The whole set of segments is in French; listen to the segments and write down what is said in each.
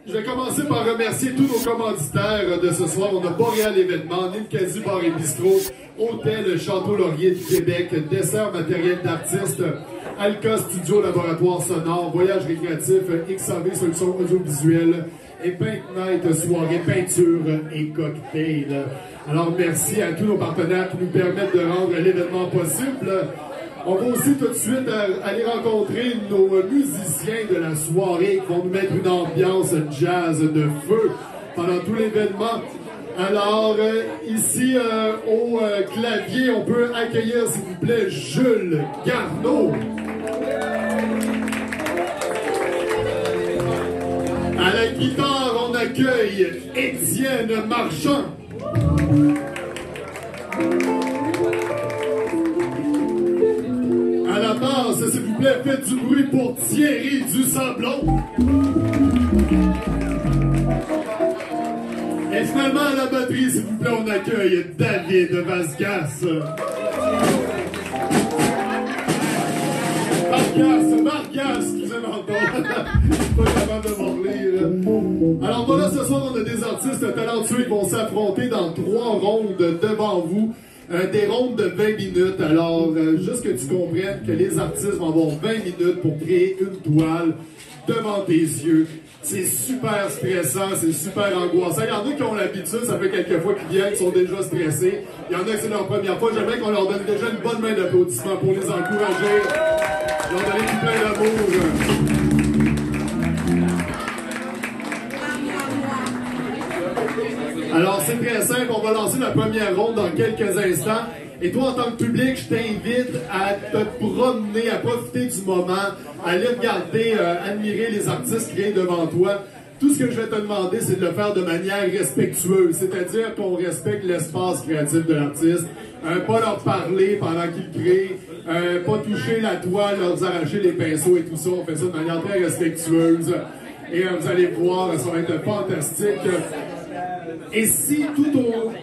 Je vais commencer par remercier tous nos commanditaires de ce soir. On a Boréal Événements, Ninkasi Bar et Bistrot, Hôtel Château Laurier de Québec, Dessert Matériel d'Artistes, Alka Studio Laboratoire Sonore, Voyage Récréatif, XAV Solutions Audiovisuelles et Paint Night Soirée Peinture et Cocktail. Alors merci à tous nos partenaires qui nous permettent de rendre l'événement possible. On va aussi tout de suite aller rencontrer nos musiciens de la soirée qui vont nous mettre une ambiance jazz de feu pendant tout l'événement. Alors, ici, au clavier, on peut accueillir, s'il vous plaît, Jules Garneau. À la guitare, on accueille Étienne Marchand. À la basse, s'il vous plaît, faites du bruit pour Thierry Dusablon. Et finalement, à la batterie, s'il vous plaît, on accueille David Vasgas. Vargas, excusez-moi, pas capable de m'en relire. Alors voilà, ce soir, on a des artistes talentueux qui vont s'affronter dans 3 rondes devant vous. Des rondes de 20 minutes. Alors, juste que tu comprennes que les artistes vont avoir 20 minutes pour créer une toile devant tes yeux. C'est super stressant, c'est super angoissant. Il y en a qui ont l'habitude, ça fait quelques fois qu'ils viennent, qui sont déjà stressés. Il y en a qui c'est leur première fois. J'aimerais qu'on leur donne déjà une bonne main d'applaudissement pour les encourager. Ils ont donné tout plein d'amour. Alors, c'est très simple. On va lancer la première ronde dans quelques instants. Et toi, en tant que public, je t'invite à te promener, à profiter du moment, à aller regarder, admirer les artistes qui viennent devant toi. Tout ce que je vais te demander, c'est de le faire de manière respectueuse, c'est-à-dire qu'on respecte l'espace créatif de l'artiste, pas leur parler pendant qu'ils créent, pas toucher la toile, leur arracher les pinceaux et tout ça. On fait ça de manière très respectueuse. Et vous allez voir, ça va être fantastique. Et si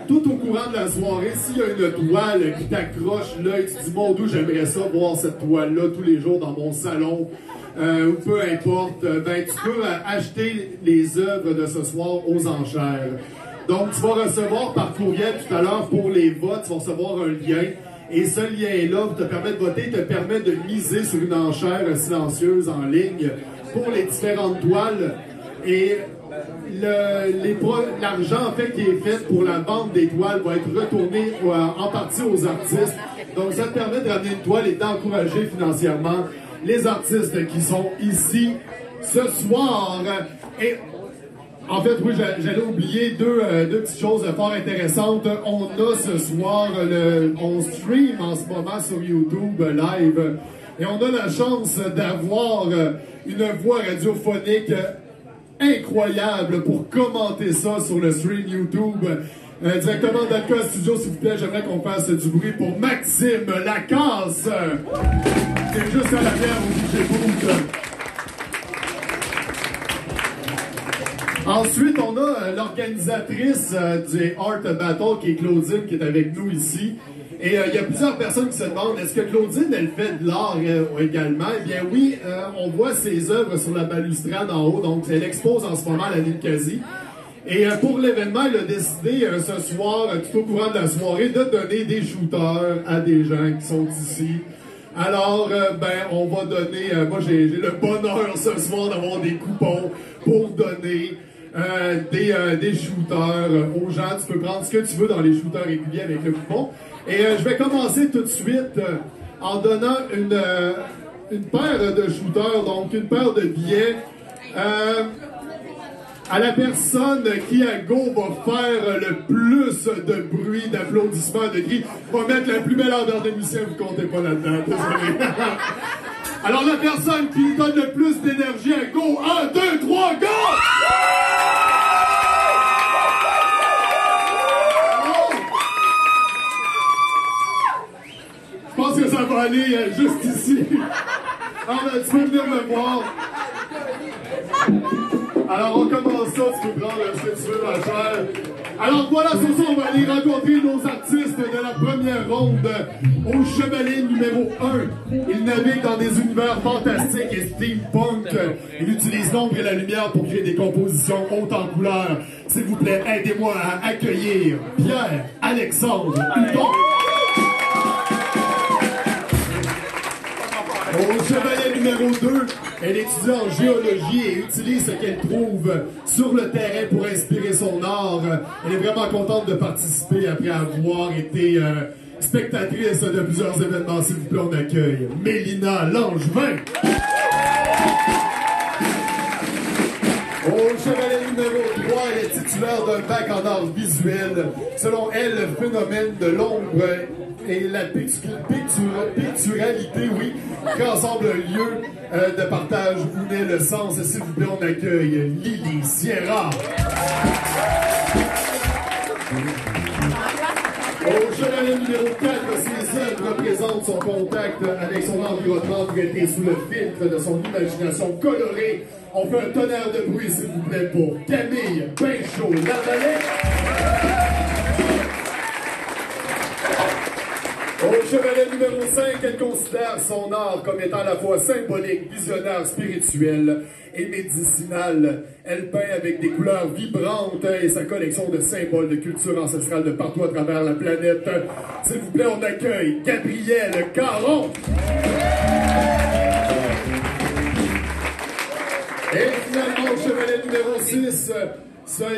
tout au courant de la soirée, s'il y a une toile qui t'accroche l'œil, tu te dis, mon Dieu, j'aimerais ça voir cette toile-là tous les jours dans mon salon, ou peu importe, ben tu peux acheter les œuvres de ce soir aux enchères. Donc, tu vas recevoir par courriel tout à l'heure pour les votes, tu vas recevoir un lien. Et ce lien-là te permet de voter, te permet de miser sur une enchère silencieuse en ligne pour les différentes toiles. Et l'argent en fait qui est fait pour la vente des toiles va être retourné en partie aux artistes. Donc ça te permet de ramener une toile et d'encourager financièrement les artistes qui sont ici ce soir. Et en fait, oui, j'allais oublier deux petites choses fort intéressantes. On a ce soir, on stream en ce moment sur YouTube live et on a la chance d'avoir une voix radiophonique incroyable pour commenter ça sur le stream YouTube. Directement d'Alka Studio, s'il vous plaît, j'aimerais qu'on fasse du bruit pour Maxime Lacasse. C'est juste à l'arrière où j'écoute. Ensuite, on a l'organisatrice du Art Battle, qui est Claudine, qui est avec nous ici. Et il y a plusieurs personnes qui se demandent, est-ce que Claudine, elle fait de l'art également? Eh bien oui, on voit ses œuvres sur la balustrade en haut, donc elle expose en ce moment à la Ninkasi. Et pour l'événement, elle a décidé ce soir, tout au courant de la soirée, de donner des shooters à des gens qui sont ici. Alors, ben, on va donner, moi j'ai le bonheur ce soir d'avoir des coupons pour donner des shooters aux gens. Tu peux prendre ce que tu veux dans les shooters réguliers avec le coupon. Et je vais commencer tout de suite en donnant une paire de shooters, donc une paire de billets à la personne qui à go va faire le plus de bruit, d'applaudissements, de cris, va mettre la plus belle ardeur de musicien, vous comptez pas là-dedans, désolé. Alors la personne qui donne le plus d'énergie à go, 1, 2, 3, go! Je pense que ça va aller juste ici. Ah ben, tu peux venir me voir. Alors on commence ça, tu peux prendre ce que tu veux, ma chère. Alors voilà, ce soir, on va aller rencontrer nos artistes de la première ronde au Chevalier numéro 1. Ils naviguent dans des univers fantastiques et steampunk. Ils utilisent l'ombre et la lumière pour créer des compositions hautes en couleurs. S'il vous plaît, aidez-moi à accueillir Pierre-Alexandre Hudon. Au Chevalier numéro 2, elle étudie en géologie et utilise ce qu'elle trouve sur le terrain pour inspirer son art. Elle est vraiment contente de participer après avoir été spectatrice de plusieurs événements. S'il vous plaît, on accueille Mélina Langevin. Au Chevalier numéro 3, elle est titulaire d'un bac en art visuel. Selon elle, le phénomène de l'ombre et la picturalité, oui, qui ensemble un lieu de partage où naît le sens. S'il vous plaît, on accueille Lily Sierra. Au Chevalier numéro 4, Cécile représente son contact avec son environnement traité sous le filtre de son imagination colorée. On fait un tonnerre de bruit, s'il vous plaît, pour Camille Pinchot-Lavallée. Au Chevalier numéro 5, elle considère son art comme étant à la fois symbolique, visionnaire, spirituel et médicinal. Elle peint avec des couleurs vibrantes et sa collection de symboles de culture ancestrale de partout à travers la planète. S'il vous plaît, on accueille Gabrielle Caron. Et finalement, au Chevalier numéro 6,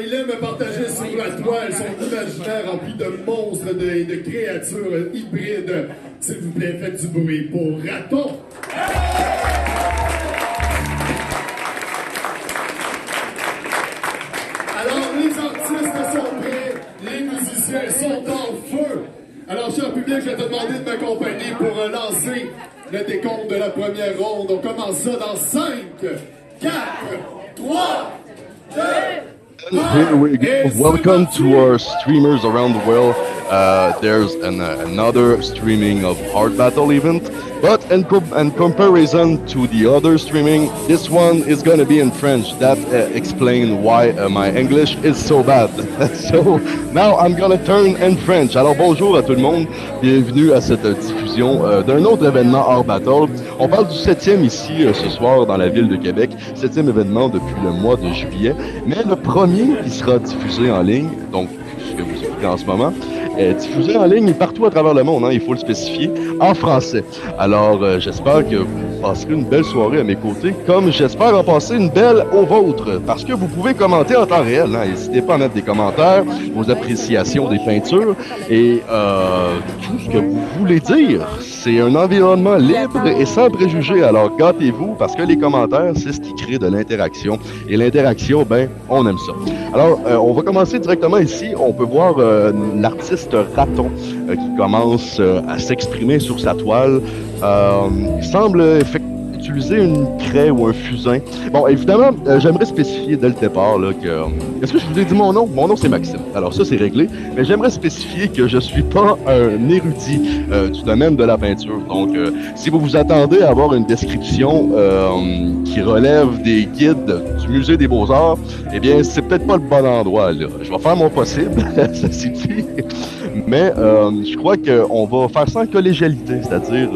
il aime partager sur la toile son imaginaire rempli de monstres et de créatures hybrides. S'il vous plaît, faites du bruit pour Raton. Alors, les artistes sont prêts, les musiciens sont en feu. Alors, cher public, je vais te demander de m'accompagner pour lancer le décompte de la première ronde. On commence ça dans 5, 4, 3, 2... Here we go. Welcome to our streamers around the world. There's another streaming of Hard Battle event, but in comparison to the other streaming, this one is going to be in French. That explains why my English is so bad. So now I'm going to turn in French. Alors bonjour à tout le monde, bienvenue à cette diffusion d'un autre événement Hard Battle. On parle du 7e ici ce soir dans la ville de Québec, 7e événement depuis le mois de juillet, mais le premier qui sera diffusé en ligne, donc ce que vous écoutez en ce moment, est diffusé en ligne partout à travers le monde, hein, il faut le spécifier, en français. Alors j'espère que vous passerez une belle soirée à mes côtés, comme j'espère en passer une belle aux vôtres, parce que vous pouvez commenter en temps réel, hein. N'hésitez pas à mettre des commentaires, vos appréciations des peintures, et tout ce que vous voulez dire. C'est un environnement libre et sans préjugés, alors gâtez-vous, parce que les commentaires, c'est ce qui crée de l'interaction, et l'interaction, ben, on aime ça. Alors, on va commencer directement ici, on peut voir l'artiste Raton qui commence à s'exprimer sur sa toile. Il semble utiliser une craie ou un fusain. Bon, évidemment, j'aimerais spécifier dès le départ là, que... Est-ce que je vous ai dit mon nom? Mon nom, c'est Maxime. Alors ça, c'est réglé. Mais j'aimerais spécifier que je suis pas un érudit du domaine de la peinture. Donc, si vous vous attendez à avoir une description qui relève des guides du Musée des Beaux-Arts, eh bien, c'est peut-être pas le bon endroit, là. Je vais faire mon possible, ça suffit. Mais je crois qu'on va faire ça en collégialité, c'est-à-dire...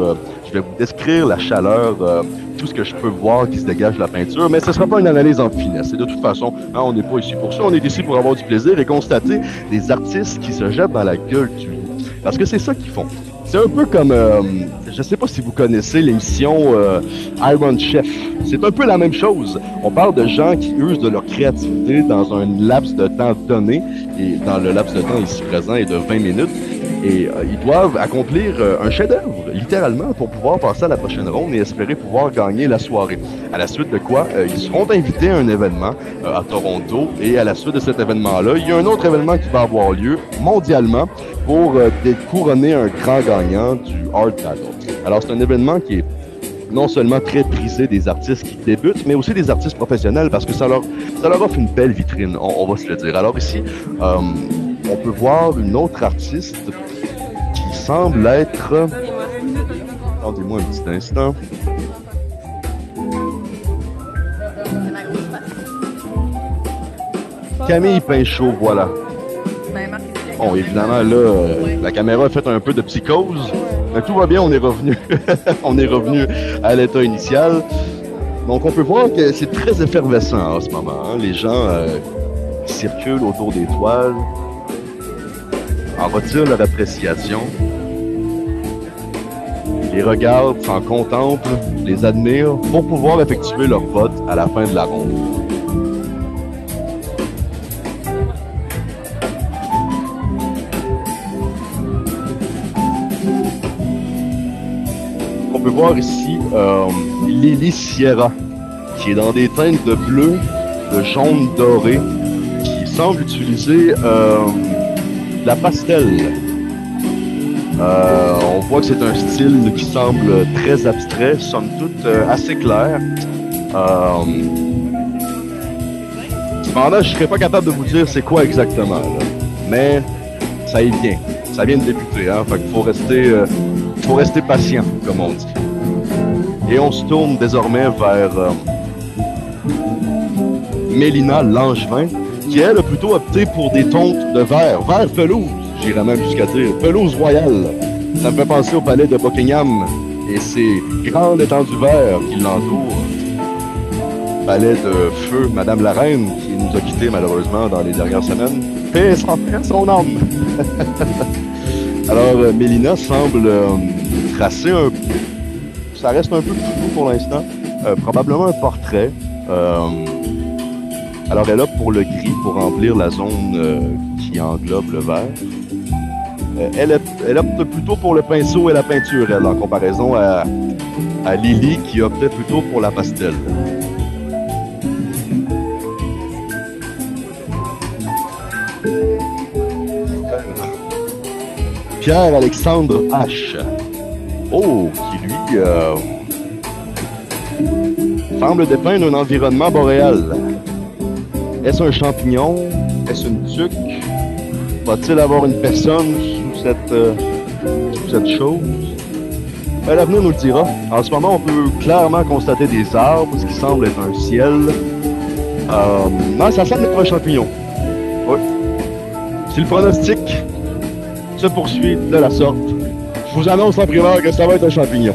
je vais vous décrire la chaleur, tout ce que je peux voir qui se dégage de la peinture, mais ce ne sera pas une analyse en finesse. Et de toute façon, hein, on n'est pas ici pour ça, on est ici pour avoir du plaisir et constater des artistes qui se jettent dans la gueule du loup. Parce que c'est ça qu'ils font. C'est un peu comme, je ne sais pas si vous connaissez l'émission Iron Chef. C'est un peu la même chose. On parle de gens qui usent de leur créativité dans un laps de temps donné, et dans le laps de temps ici présent est de 20 minutes. Et ils doivent accomplir un chef-d'œuvre, littéralement, pour pouvoir passer à la prochaine ronde et espérer pouvoir gagner la soirée. À la suite de quoi, ils seront invités à un événement à Toronto. Et à la suite de cet événement-là, il y a un autre événement qui va avoir lieu mondialement pour couronner un grand gagnant du Hard Battle. Alors, c'est un événement qui est non seulement très prisé des artistes qui débutent, mais aussi des artistes professionnels parce que ça leur offre une belle vitrine, on va se le dire. Alors ici, on peut voir une autre artiste qui semble être... Attendez-moi un petit instant. Camille Pinchot, voilà. Bon, évidemment, là, la caméra a fait un peu de psychose, mais tout va bien, on est revenu, on est revenu à l'état initial. Donc, on peut voir que c'est très effervescent en ce moment. Hein. Les gens circulent autour des toiles, en retirent leur appréciation, les regardent, s'en contemplent, les admirent pour pouvoir effectuer leur vote à la fin de la ronde. On peut voir ici Lily Sierra, qui est dans des teintes de bleu, de jaune doré, qui semble utiliser la pastel. On voit que c'est un style qui semble très abstrait, somme toute assez clair. Cependant, je ne serais pas capable de vous dire c'est quoi exactement, là. Mais ça y vient. Ça vient de débuter, hein. Fait qu'il faut rester patient, comme on dit. Et on se tourne désormais vers Mélina Langevin, qui elle a plutôt opté pour des tons de vert pelouse, j'irais même jusqu'à dire pelouse royale. Ça me fait penser au palais de Buckingham et ses grandes étendues vertes qui l'entourent. Palais de feu, Madame la Reine, qui nous a quittés malheureusement dans les dernières semaines. Paix son âme. Alors, Mélina semble tracer un... Ça reste un peu flou pour l'instant. Probablement un portrait. Alors, elle opte pour le gris pour remplir la zone qui englobe le vert. Elle opte plutôt pour le pinceau et la peinture, elle, en comparaison à Lily, qui optait plutôt pour la pastel. Pierre-Alexandre H. Oh, qui lui semble dépeindre un environnement boréal. Est-ce un champignon? Est-ce une tuque? Va-t-il avoir une personne sous cette chose? L'avenir nous le dira. En ce moment, on peut clairement constater des arbres, ce qui semble être un ciel. Non, ça semble être un champignon. Oui. Si le pronostic se poursuit de la sorte, je vous annonce en primaire que ça va être un champignon.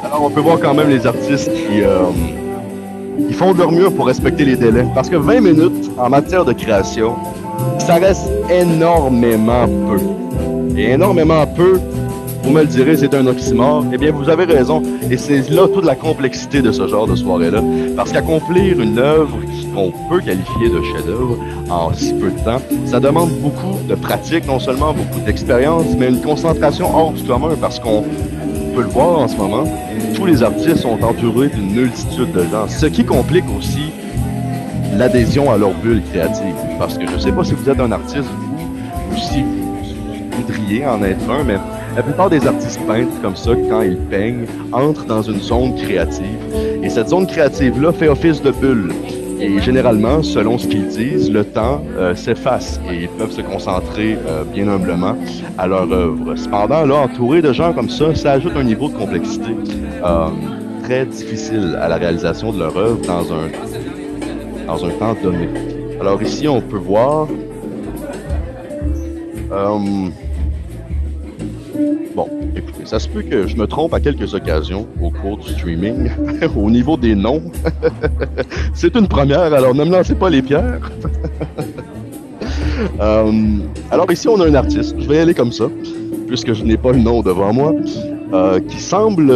Alors, on peut voir quand même les artistes qui font de leur mieux pour respecter les délais. Parce que 20 minutes en matière de création, ça reste énormément peu. Et énormément peu, vous me le direz, c'est un oxymore. Eh bien, vous avez raison. Et c'est là toute la complexité de ce genre de soirée-là. Parce qu'accomplir une œuvre qu'on peut qualifier de chef-d'œuvre en si peu de temps, ça demande beaucoup de pratique, non seulement beaucoup d'expérience, mais une concentration hors du commun. Parce qu'on peut le voir en ce moment, tous les artistes sont entourés d'une multitude de gens. Ce qui complique aussi l'adhésion à leur bulle créative. Parce que je ne sais pas si vous êtes un artiste, ou si vous voudriez en être un, mais la plupart des artistes peintres comme ça, quand ils peignent, entrent dans une zone créative. Et cette zone créative-là fait office de bulle. Et généralement, selon ce qu'ils disent, le temps s'efface et ils peuvent se concentrer bien humblement à leur œuvre. Cependant, là, entouré de gens comme ça ajoute un niveau de complexité très difficile à la réalisation de leur œuvre dans un temps donné. Alors ici, on peut voir... Bon, écoutez, ça se peut que je me trompe à quelques occasions au cours du streaming, au niveau des noms. C'est une première, alors ne me lancez pas les pierres. Alors ici, on a un artiste, je vais y aller comme ça, puisque je n'ai pas le nom devant moi, qui semble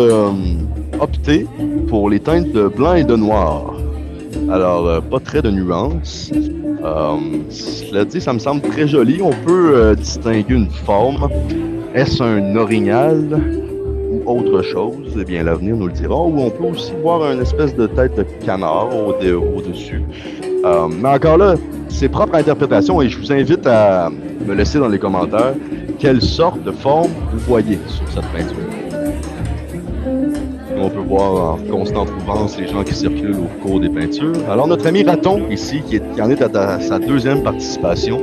opter pour les teintes de blanc et de noir. Alors, pas très de nuances. Cela dit, ça me semble très joli. On peut distinguer une forme. Est-ce un orignal ou autre chose? Eh bien, l'avenir nous le dira. Ou on peut aussi voir une espèce de tête de canard au-dessus. Mais encore là, c'est propre à l'interprétation et je vous invite à me laisser dans les commentaires quelle sorte de forme vous voyez sur cette peinture. On peut voir en constante mouvance les gens qui circulent au cours des peintures. Alors notre ami Raton ici, qui en est à sa deuxième participation,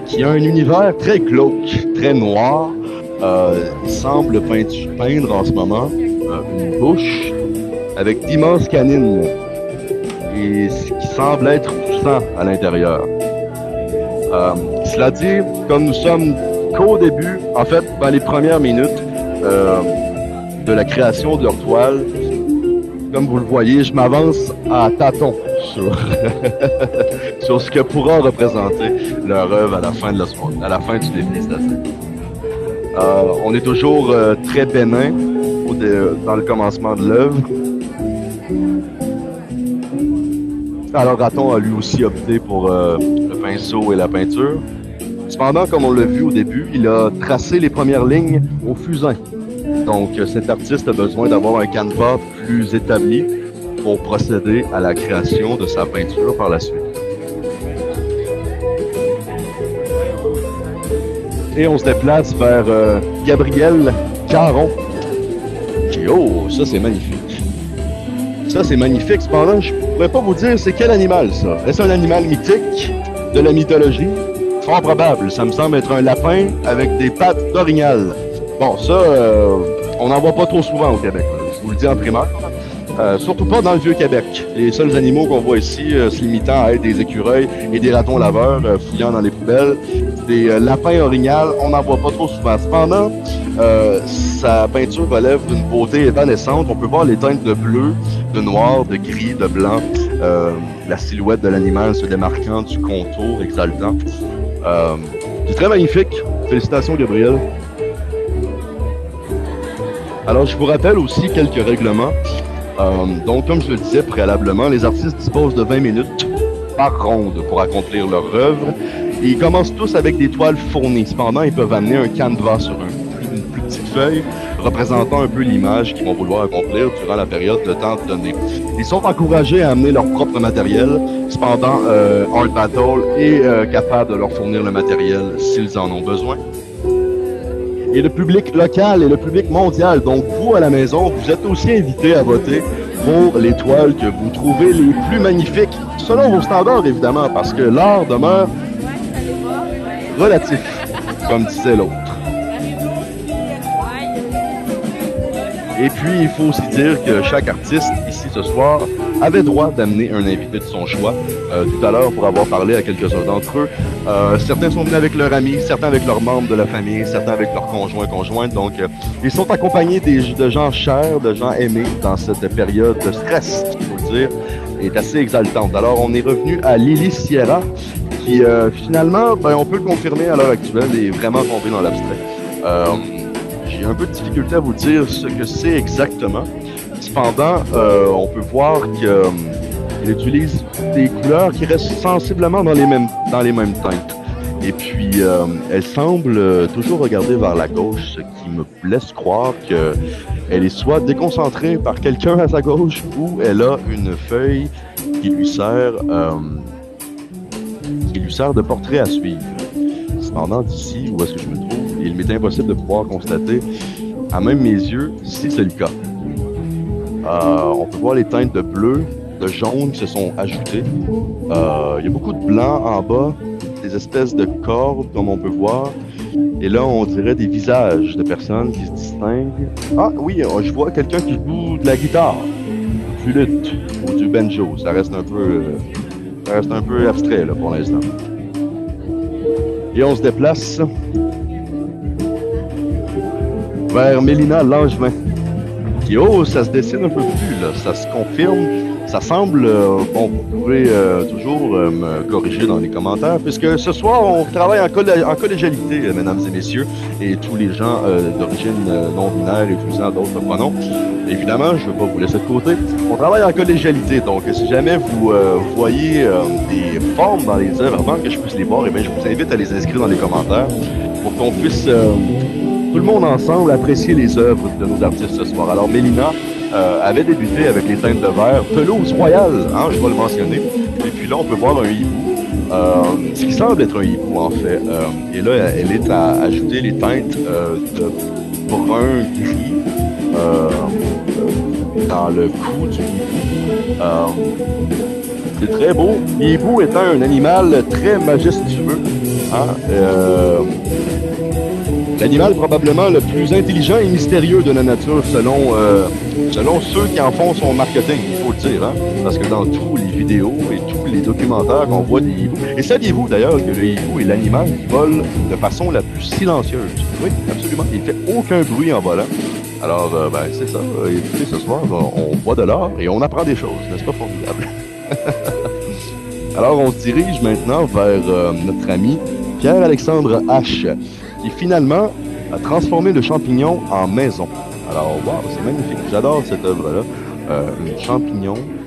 qui a un univers très glauque, très noir. Il semble peindre en ce moment une bouche avec d'immenses canines. et ce qui semble être du sang à l'intérieur. Cela dit, comme nous sommes qu'au début, en fait, dans les premières minutes de la création de leur toile, comme vous le voyez, je m'avance à tâtons sur, sur ce que pourra représenter leur œuvre à la fin de la soirée, à la fin du défilé statique. On est toujours très bénin dans le commencement de l'œuvre. Alors Raton a lui aussi opté pour le pinceau et la peinture. Cependant, comme on l'a vu au début, il a tracé les premières lignes au fusain. Donc cet artiste a besoin d'avoir un canevas plus établi pour procéder à la création de sa peinture par la suite. Et on se déplace vers Gabriel Caron. Oh, ça c'est magnifique. Ça c'est magnifique. Cependant, je pourrais pas vous dire c'est quel animal ça. Est-ce un animal mythique de la mythologie? Fort probable. Ça me semble être un lapin avec des pattes d'orignal. Bon, ça, on n'en voit pas trop souvent au Québec. Je vous le dis en primaire. Surtout pas dans le Vieux-Québec. Les seuls animaux qu'on voit ici se limitant à être des écureuils et des ratons laveurs fouillant dans les poubelles. Des lapins orignales, on n'en voit pas trop souvent. Cependant, sa peinture relève d'une beauté évanescente. On peut voir les teintes de bleu, de noir, de gris, de blanc. La silhouette de l'animal se démarquant du contour exaltant. C'est très magnifique. Félicitations, Gabriel. Alors, je vous rappelle aussi quelques règlements. Donc, comme je le disais préalablement, les artistes disposent de 20 minutes par ronde pour accomplir leur œuvre. Et ils commencent tous avec des toiles fournies. Cependant, ils peuvent amener un canevas sur une plus petite feuille représentant un peu l'image qu'ils vont vouloir accomplir durant la période de temps donnée. Ils sont encouragés à amener leur propre matériel. Cependant, Art Battle est capable de leur fournir le matériel s'ils en ont besoin. Et le public local et le public mondial, donc vous à la maison, vous êtes aussi invités à voter pour les toiles que vous trouvez les plus magnifiques, selon vos standards évidemment, parce que l'art demeure relatif, comme disait l'autre. Et puis, il faut aussi dire que chaque artiste, ici ce soir, avait droit d'amener un invité de son choix. Tout à l'heure, pour avoir parlé à quelques-uns d'entre eux, certains sont venus avec leurs amis, certains avec leurs membres de la famille, certains avec leurs conjoints. Donc, ils sont accompagnés de gens chers, de gens aimés dans cette période de stress, il faut le dire, est assez exaltante. Alors, on est revenu à Lily Sierra, qui finalement, on peut le confirmer à l'heure actuelle, est vraiment tombé dans l'abstrait. J'ai un peu de difficulté à vous dire ce que c'est exactement. Cependant, on peut voir qu'il utilise des couleurs qui restent sensiblement dans les mêmes teintes. Et puis, elle semble toujours regarder vers la gauche, ce qui me laisse croire qu'elle est soit déconcentrée par quelqu'un à sa gauche ou elle a une feuille qui lui sert de portrait à suivre. Cependant, d'ici, où est-ce que je me trouve, il m'est impossible de pouvoir constater, à même mes yeux, si c'est le cas. On peut voir les teintes de bleu, de jaune qui se sont ajoutées. Il y a beaucoup de blanc en bas, des espèces de cordes, comme on peut voir. Et là, on dirait des visages de personnes qui se distinguent. Ah oui, je vois quelqu'un qui joue de la guitare, du luth ou du banjo. Ça reste un peu abstrait là, pour l'instant. Et on se déplace vers Mélina Langevin. Qui, ça se dessine un peu plus, là. Ça se confirme. Ça semble, bon, vous pouvez toujours me corriger dans les commentaires, puisque ce soir, on travaille en collégialité, mesdames et messieurs, et tous les gens d'origine non-binaire et tous d'autres pronoms. Évidemment, je ne vais pas vous laisser de côté. On travaille en collégialité, donc si jamais vous voyez des formes dans les œuvres avant que je puisse les voir, eh bien, je vous invite à les inscrire dans les commentaires pour qu'on puisse, tout le monde ensemble, apprécier les œuvres de nos artistes ce soir. Alors, Mélina avait débuté avec les teintes de verre Pelouse Royale, hein, je vais le mentionner. Et puis là, on peut voir un hibou, ce qui semble être un hibou en fait. Et là, elle est à ajouter les teintes de brun gris dans le cou du hibou. C'est très beau. L'hibou étant un animal très majestueux, hein, l'animal probablement le plus intelligent et mystérieux de la nature selon ceux qui en font son marketing, il faut le dire, hein? Parce que dans tous les vidéos et tous les documentaires qu'on voit des hiboux, et saviez-vous d'ailleurs que le hibou est l'animal qui vole de façon la plus silencieuse? Oui, absolument, il fait aucun bruit en volant. Alors, ben, c'est ça. Écoutez, ce soir, on boit de l'or et on apprend des choses, n'est-ce pas formidable? Alors, on se dirige maintenant vers notre ami Pierre-Alexandre H, qui finalement a transformé le champignon en maison. Alors, wow, c'est magnifique. J'adore cette œuvre-là.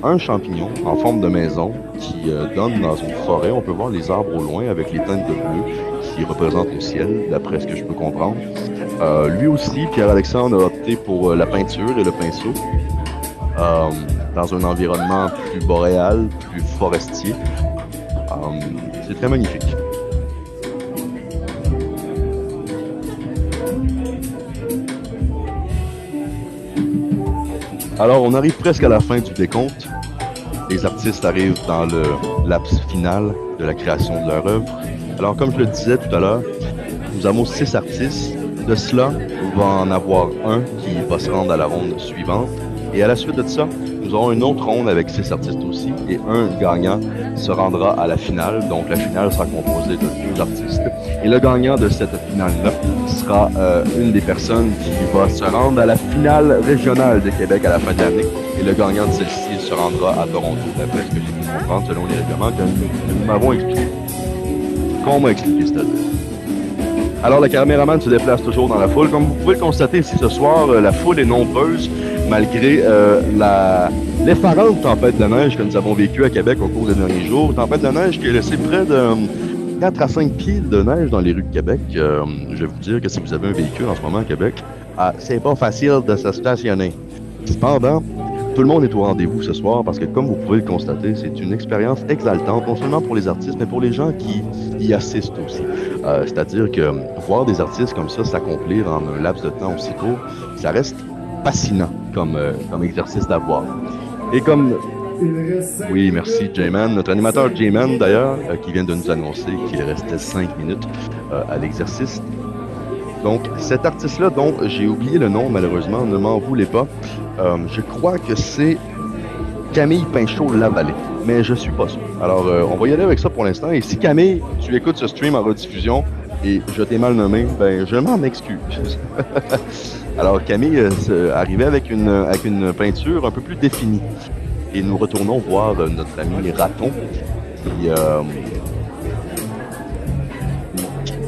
Un champignon en forme de maison qui donne dans une forêt. On peut voir les arbres au loin avec les teintes de bleu qui représentent le ciel, d'après ce que je peux comprendre. Lui aussi, Pierre-Alexandre a opté pour la peinture et le pinceau dans un environnement plus boréal, plus forestier. C'est très magnifique. Alors, on arrive presque à la fin du décompte. Les artistes arrivent dans le laps final de la création de leur œuvre. Alors, comme je le disais tout à l'heure, nous avons 6 artistes. De cela, on va en avoir un qui va se rendre à la ronde suivante. Et à la suite de ça, nous aurons une autre ronde avec 6 artistes aussi. Et un gagnant se rendra à la finale. Donc, la finale sera composée de 2 artistes. Et le gagnant de cette finale-là sera une des personnes qui va se rendre à la finale régionale de Québec à la fin de l'année. Et le gagnant de celle-ci se rendra à Toronto, d'après ce que j'ai pu comprendre selon les règlements que nous m'avons expliqué. Qu'on m'a expliqué, c'est-à-dire. Alors, le caméraman se déplace toujours dans la foule. Comme vous pouvez le constater ici ce soir, la foule est nombreuse, malgré l'effarante tempête de neige que nous avons vécue à Québec au cours des derniers jours. Tempête de neige qui a laissé près de 4 à 5 pieds de neige dans les rues de Québec. Je vais vous dire que si vous avez un véhicule en ce moment à Québec, c'est pas facile de se stationner. Cependant, tout le monde est au rendez-vous ce soir parce que, comme vous pouvez le constater, c'est une expérience exaltante, non seulement pour les artistes, mais pour les gens qui y assistent aussi. C'est-à-dire que voir des artistes comme ça s'accomplir en un laps de temps aussi court, ça reste fascinant comme exercice d'avoir. Et comme... Oui, merci J-Man. Notre animateur J-Man, d'ailleurs, qui vient de nous annoncer qu'il restait 5 minutes à l'exercice. Donc, cet artiste-là, dont j'ai oublié le nom, malheureusement, ne m'en voulez pas. Je crois que c'est Camille Pinchot-Lavallée, mais je suis pas sûr. Alors, on va y aller avec ça pour l'instant. Et si Camille, tu écoutes ce stream en rediffusion et je t'ai mal nommé, ben je m'en excuse. Alors, Camille arrivait avec une peinture un peu plus définie. Et nous retournons voir notre ami Raton qui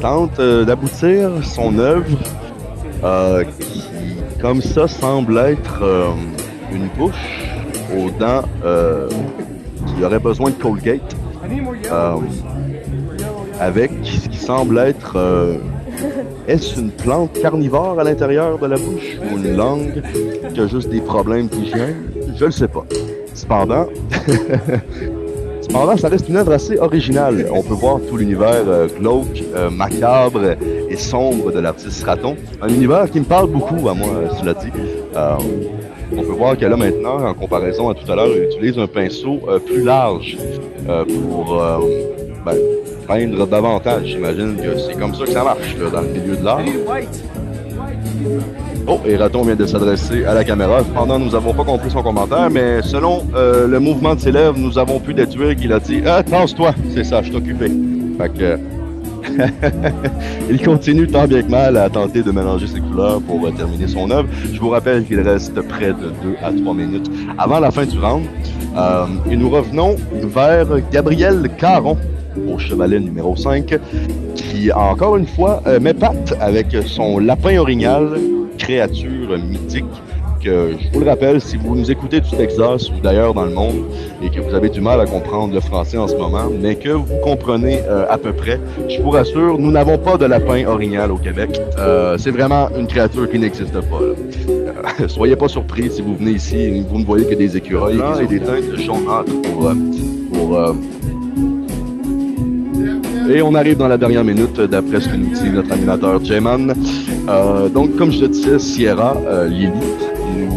tente d'aboutir son œuvre qui, comme ça, semble être une bouche aux dents qui aurait besoin de Colgate avec ce qui semble être est-ce une plante carnivore à l'intérieur de la bouche ou une langue qui a juste des problèmes d'hygiène? Je le sais pas. Cependant, ça reste une œuvre assez originale. On peut voir tout l'univers glauque, macabre et sombre de l'artiste Raton. Un univers qui me parle beaucoup à moi, cela dit. On peut voir que là maintenant, en comparaison à tout à l'heure, il utilise un pinceau plus large pour peindre davantage. J'imagine que c'est comme ça que ça marche là, dans le milieu de l'art. Oh, et Raton vient de s'adresser à la caméra. Cependant, nous n'avons pas compris son commentaire, mais selon le mouvement de ses lèvres, nous avons pu déduire qu'il a dit « Ah, tasse-toi! C'est ça, je suis occupé. » Fait que... il continue tant bien que mal à tenter de mélanger ses couleurs pour terminer son œuvre. Je vous rappelle qu'il reste près de 2 à 3 minutes avant la fin du round. Et nous revenons vers Gabriel Caron, au chevalet numéro 5, qui, encore une fois, m'épate avec son lapin orignal, créature mythique, que, je vous le rappelle, si vous nous écoutez du Texas ou d'ailleurs dans le monde et que vous avez du mal à comprendre le français en ce moment, mais que vous comprenez à peu près, je vous rassure, nous n'avons pas de lapin orignal au Québec. C'est vraiment une créature qui n'existe pas. Soyez pas surpris si vous venez ici et vous ne voyez que des écureuils et des teintes de jaunâtre Et on arrive dans la dernière minute, d'après ce que nous dit notre animateur J-Man. Donc, comme je le disais, Sierra, Lily,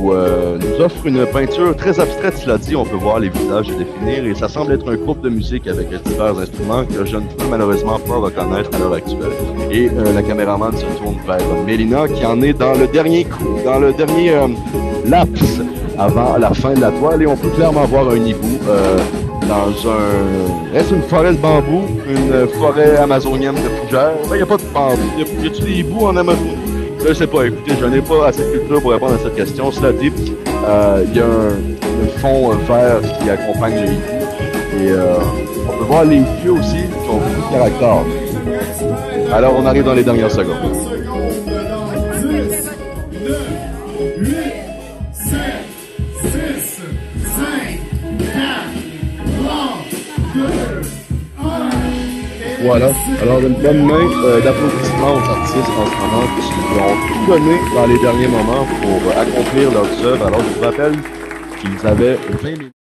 nous offre une peinture très abstraite, cela dit. On peut voir les visages se définir et ça semble être un groupe de musique avec divers instruments que je ne peux malheureusement pas reconnaître à l'heure actuelle. Et la caméraman se tourne vers Mélina qui en est dans le dernier coup, dans le dernier laps avant la fin de la toile et on peut clairement voir un hibou dans un... Est-ce une forêt de bambou? Une forêt amazonienne de fougères? Il n'y a pas de bambou. Y a-t-il des hiboux en Amazonie? Je ne sais pas. Écoutez, je n'ai pas assez de culture pour répondre à cette question. Cela dit, il y a un fond vert qui accompagne le hibou. Et on peut voir les yeux aussi qui ont beaucoup de caractère. Alors, on arrive dans les dernières secondes. Voilà. Alors, une bonne main d'applaudissements aux artistes en ce moment qui ont tout donné dans les derniers moments pour accomplir leurs œuvres. Alors, je vous rappelle qu'ils avaient 20 minutes.